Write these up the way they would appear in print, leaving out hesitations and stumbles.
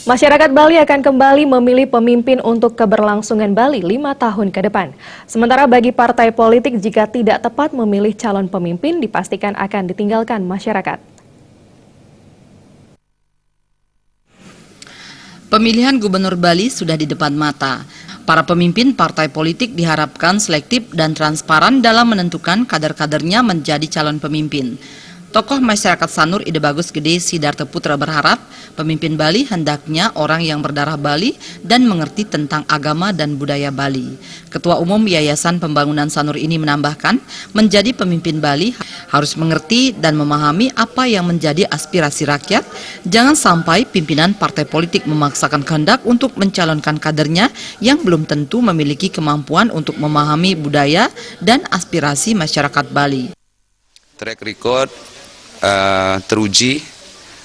Masyarakat Bali akan kembali memilih pemimpin untuk keberlangsungan Bali 5 tahun ke depan. Sementara bagi partai politik jika tidak tepat memilih calon pemimpin dipastikan akan ditinggalkan masyarakat. Pemilihan Gubernur Bali sudah di depan mata. Para pemimpin partai politik diharapkan selektif dan transparan dalam menentukan kader-kadernya menjadi calon pemimpin. Tokoh masyarakat Sanur Ide Bagus Gede Sidarto Putra berharap pemimpin Bali hendaknya orang yang berdarah Bali dan mengerti tentang agama dan budaya Bali. Ketua Umum Yayasan Pembangunan Sanur ini menambahkan, menjadi pemimpin Bali harus mengerti dan memahami apa yang menjadi aspirasi rakyat. Jangan sampai pimpinan partai politik memaksakan kehendak untuk mencalonkan kadernya yang belum tentu memiliki kemampuan untuk memahami budaya dan aspirasi masyarakat Bali. Track record teruji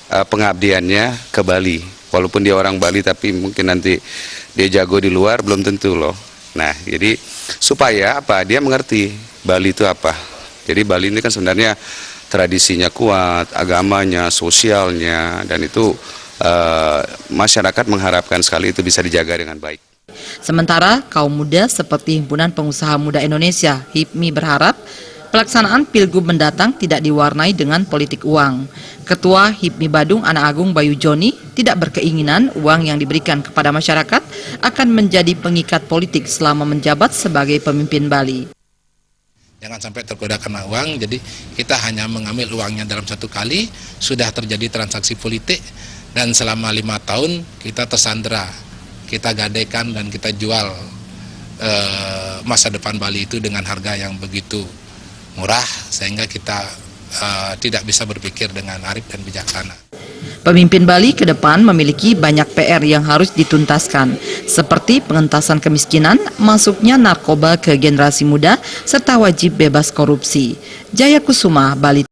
pengabdiannya ke Bali. Walaupun dia orang Bali tapi mungkin nanti dia jago di luar belum tentu loh. Nah, jadi supaya apa? Dia mengerti Bali itu apa. Jadi Bali ini kan sebenarnya tradisinya kuat, agamanya, sosialnya, dan itu masyarakat mengharapkan sekali itu bisa dijaga dengan baik. Sementara kaum muda seperti Himpunan Pengusaha Muda Indonesia (HIPMI) berharap pelaksanaan Pilgub mendatang tidak diwarnai dengan politik uang. Ketua HIPMI Badung Anak Agung Bayu Joni tidak berkeinginan uang yang diberikan kepada masyarakat akan menjadi pengikat politik selama menjabat sebagai pemimpin Bali. Jangan sampai tergoda karena uang, jadi kita hanya mengambil uangnya dalam satu kali, sudah terjadi transaksi politik, dan selama 5 tahun kita tersandera, kita gadaikan dan kita jual masa depan Bali itu dengan harga yang begitu murah, sehingga kita tidak bisa berpikir dengan arif dan bijaksana. Pemimpin Bali ke depan memiliki banyak PR yang harus dituntaskan, seperti pengentasan kemiskinan, masuknya narkoba ke generasi muda, serta wajib bebas korupsi. Jaya Kusuma, Bali.